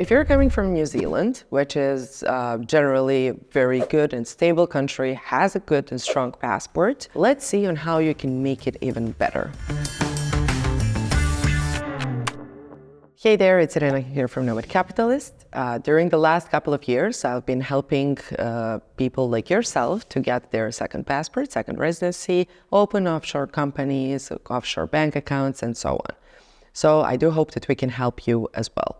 if you're coming from New Zealand, which is generally a very good and stable country, has a good and strong passport, let's see on how you can make it even better. Hey there, it's Irina here from Nomad Capitalist. During the last couple of years, I've been helping people like yourself to get their second passport, second residency, open offshore companies, offshore bank accounts, and so on. So I do hope that we can help you as well.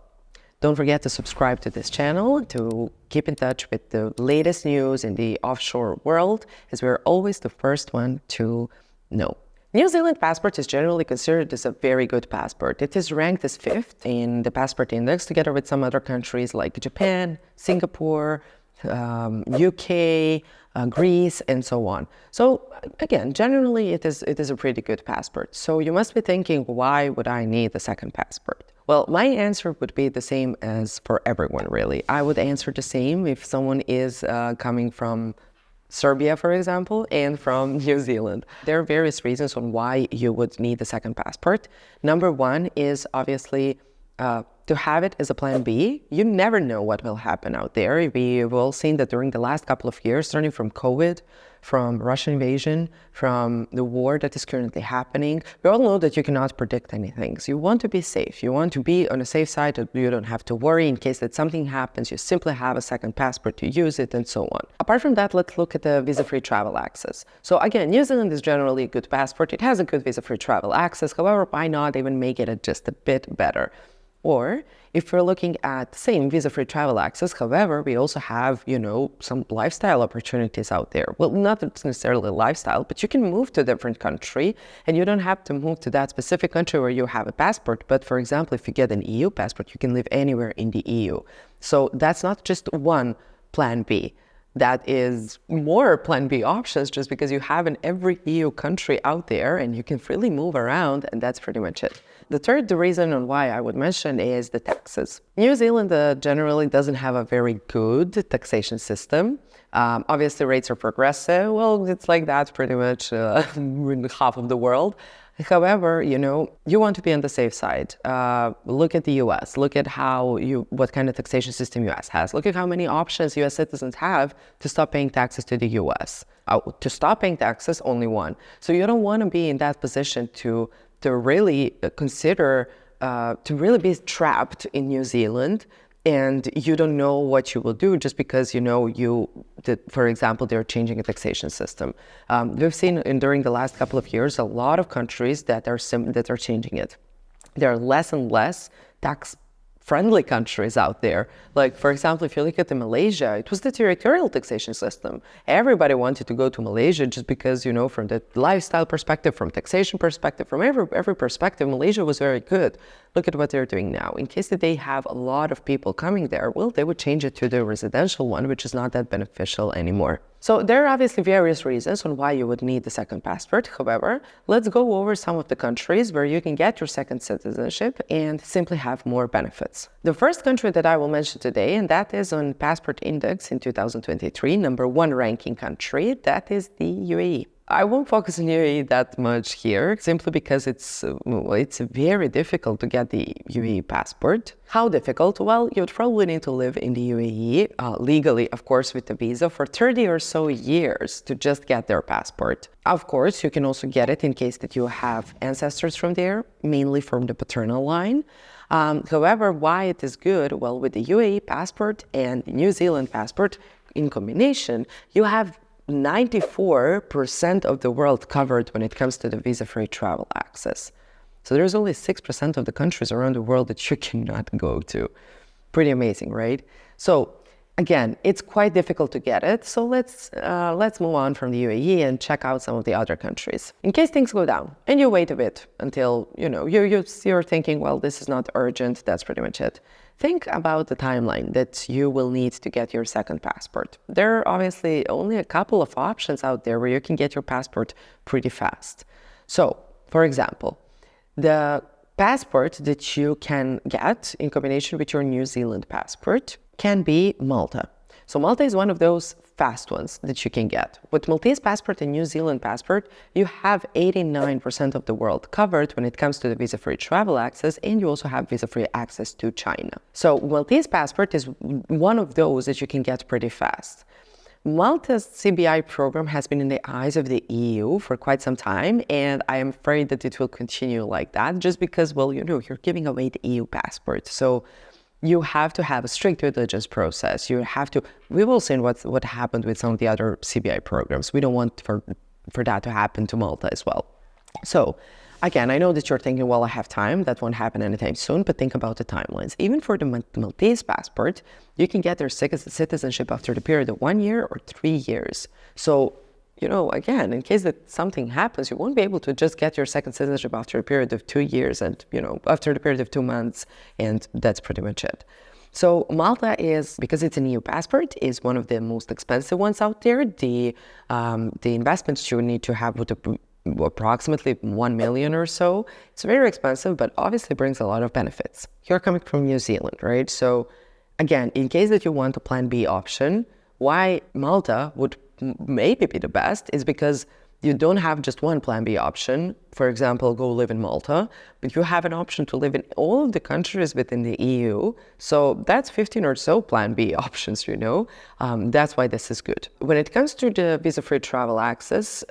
Don't forget to subscribe to this channel to keep in touch with the latest news in the offshore world, as we're always the first one to know. New Zealand passport is generally considered as a very good passport. It is ranked as 5th in the passport index, together with some other countries like Japan, Singapore, UK, Greece, and so on. So again, generally it is a pretty good passport. So you must be thinking, why would I need a second passport? Well, my answer would be the same as for everyone, really. I would answer the same if someone is coming from Serbia, for example, and from New Zealand. There are various reasons on why you would need a second passport. Number one is obviously to have it as a plan B. You never know what will happen out there. We've all seen that during the last couple of years, starting from COVID, from Russian invasion, from the war that is currently happening, we all know that you cannot predict anything. So you want to be safe. You want to be on a safe side that you don't have to worry in case that something happens. You simply have a second passport to use it and so on. Apart from that, let's look at the visa-free travel access. So again, New Zealand is generally a good passport. It has a good visa-free travel access. However, why not even make it just a bit better? Or if we're looking at the same visa-free travel access, however, we also have, some lifestyle opportunities out there. Well, not necessarily lifestyle, but you can move to a different country and you don't have to move to that specific country where you have a passport. But for example, if you get an EU passport, you can live anywhere in the EU. So that's not just one plan B. That is more plan B options just because you have in every EU country out there and you can freely move around, and that's pretty much it. The reason on why I would mention is the taxes. New Zealand generally doesn't have a very good taxation system. Obviously, rates are progressive. Well, it's like that pretty much in half of the world. However, you want to be on the safe side. Look at the US. Look at what kind of taxation system US has. Look at how many options US citizens have to stop paying taxes to the US. To stop paying taxes, only one. So you don't want to be in that position to really consider, to really be trapped in New Zealand and you don't know what you will do just because for example, they're changing a taxation system. We've seen during the last couple of years a lot of countries that are changing it. There are less and less tax-friendly countries out there. Like, for example, if you look at Malaysia, it was the territorial taxation system. Everybody wanted to go to Malaysia just because, from the lifestyle perspective, from taxation perspective, from every perspective, Malaysia was very good. Look at what they're doing now. In case that they have a lot of people coming there, well, they would change it to the residential one, which is not that beneficial anymore. So there are obviously various reasons on why you would need the second passport. However, let's go over some of the countries where you can get your second citizenship and simply have more benefits. The first country that I will mention today, and that is on Passport Index in 2023, number 1 ranking country, that is the UAE. I won't focus on UAE that much here, simply because it's very difficult to get the UAE passport. How difficult? Well, you'd probably need to live in the UAE, legally, of course, with a visa for 30 or so years to just get their passport. Of course, you can also get it in case that you have ancestors from there, mainly from the paternal line. However, why it is good? Well, with the UAE passport and New Zealand passport in combination, you have 94% of the world covered when it comes to the visa-free travel access. So there's only 6% of the countries around the world that you cannot go to. Pretty amazing, right? So again, it's quite difficult to get it. So let's move on from the UAE and check out some of the other countries. In case things go down and you wait a bit until, you're thinking, well, this is not urgent. That's pretty much it. Think about the timeline that you will need to get your second passport. There are obviously only a couple of options out there where you can get your passport pretty fast. So, for example, the passport that you can get in combination with your New Zealand passport can be Malta. So Malta is one of those fast ones that you can get. With Maltese passport and New Zealand passport, you have 89% of the world covered when it comes to the visa-free travel access, and you also have visa-free access to China. So Maltese passport is one of those that you can get pretty fast. Malta's CBI program has been in the eyes of the EU for quite some time, and I am afraid that it will continue like that just because, well, you know, you're giving away the EU passport. So you have to have a strict due diligence process. You have to, we've all seen what happened with some of the other CBI programs. We don't want for that to happen to Malta as well. So again, I know that you're thinking, well, I have time. That won't happen anytime soon, but think about the timelines. Even for the Maltese passport, you can get their citizenship after the period of 1 year or 3 years. So, you know, again, in case that something happens, you won't be able to just get your second citizenship after a period of 2 years and, you know, after the period of 2 months, and that's pretty much it. So Malta is, because it's an EU passport, is one of the most expensive ones out there. The investments you need to have would approximately 1 million or so. It's very expensive, but obviously brings a lot of benefits. You're coming from New Zealand, right? So again, in case that you want a plan B option, why Malta would maybe be the best is because you don't have just one plan B option. For example, go live in Malta, but you have an option to live in all of the countries within the EU. So that's 15 or so plan B options, you know. That's why this is good. When it comes to the visa-free travel access,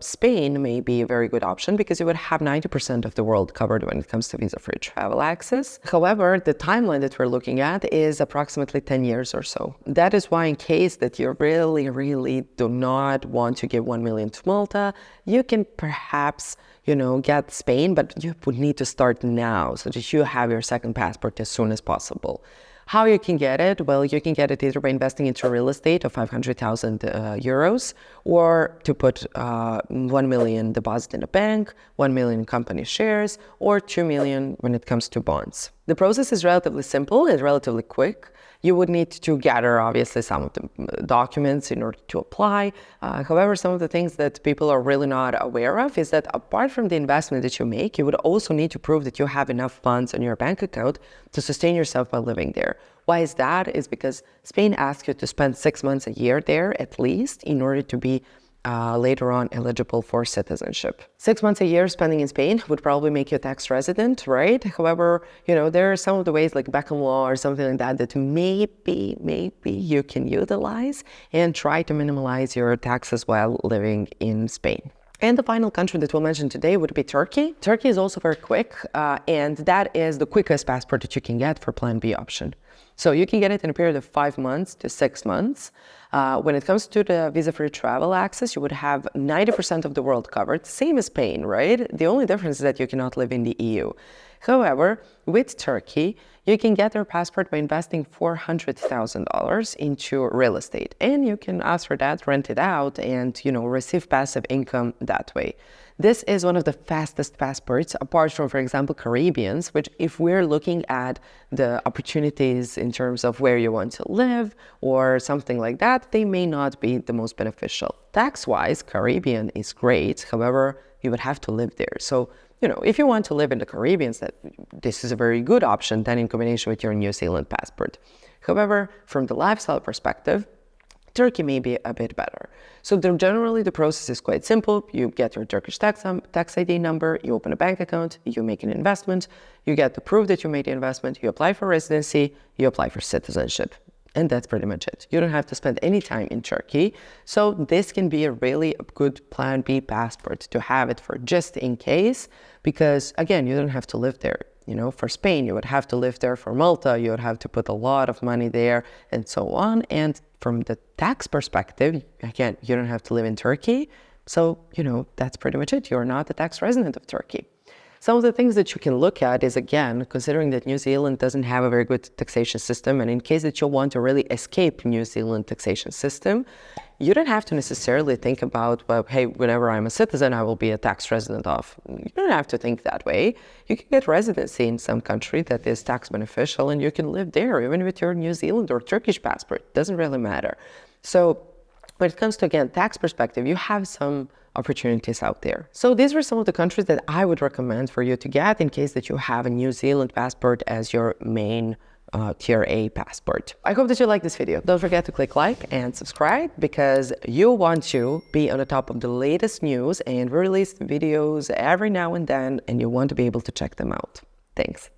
Spain may be a very good option because you would have 90% of the world covered when it comes to visa-free travel access. However, the timeline that we're looking at is approximately 10 years or so. That is why in case that you really do not want to give 1 million to Malta, you can perhaps, you know, get Spain, but you would need to start now so that you have your second passport as soon as possible. How you can get it? Well, you can get it either by investing into real estate of 500,000 euros, or to put 1 million deposit in a bank, 1 million company shares, or 2 million when it comes to bonds. The process is relatively simple and relatively quick. You would need to gather, obviously, some of the documents in order to apply. However, some of the things that people are really not aware of is that apart from the investment that you make, you would also need to prove that you have enough funds on your bank account to sustain yourself while living there. Why is that? Is because Spain asks you to spend 6 months a year there at least in order to be later on eligible for citizenship. 6 months a year spending in Spain would probably make you a tax resident, right? However, you know, there are some of the ways like Beckham law or something like that that maybe you can utilize and try to minimize your taxes while living in Spain. And the final country that we'll mention today would be Turkey. Turkey is also very quick, and that is the quickest passport that you can get for Plan B option. So you can get it in a period of 5 months to 6 months. When it comes to the visa-free travel access, you would have 90% of the world covered, same as Spain, right? The only difference is that you cannot live in the EU. However, with Turkey, you can get their passport by investing $400,000 into real estate, and you can, after that, rent it out and, you know, receive passive income that way. This is one of the fastest passports, apart from, for example, Caribbeans, which if we're looking at the opportunities in terms of where you want to live or something like that, they may not be the most beneficial. Tax-wise, Caribbean is great. However, you would have to live there. So, you know, if you want to live in the Caribbean, this is a very good option then in combination with your New Zealand passport. However, from the lifestyle perspective, Turkey may be a bit better. So generally the process is quite simple. You get your Turkish tax ID number, you open a bank account, you make an investment, you get the proof that you made the investment, you apply for residency, you apply for citizenship. And that's pretty much it. You don't have to spend any time in Turkey. So this can be a really good Plan B passport to have it for just in case, because again, you don't have to live there. You know, for Spain, you would have to live there. For Malta, you would have to put a lot of money there and so on. And from the tax perspective, again, you don't have to live in Turkey. So, you know, that's pretty much it. You're not a tax resident of Turkey. Some of the things that you can look at is, again, considering that New Zealand doesn't have a very good taxation system, and in case that you want to really escape New Zealand taxation system, you don't have to necessarily think about, well, hey, whenever I'm a citizen, I will be a tax resident of. You don't have to think that way. You can get residency in some country that is tax beneficial, and you can live there, even with your New Zealand or Turkish passport. It doesn't really matter. So when it comes to, again, tax perspective, you have some opportunities out there. So these were some of the countries that I would recommend for you to get in case that you have a New Zealand passport as your main Tier A passport. I hope that you like this video. Don't forget to click like and subscribe because you want to be on the top of the latest news, and we release videos every now and then and you want to be able to check them out. Thanks.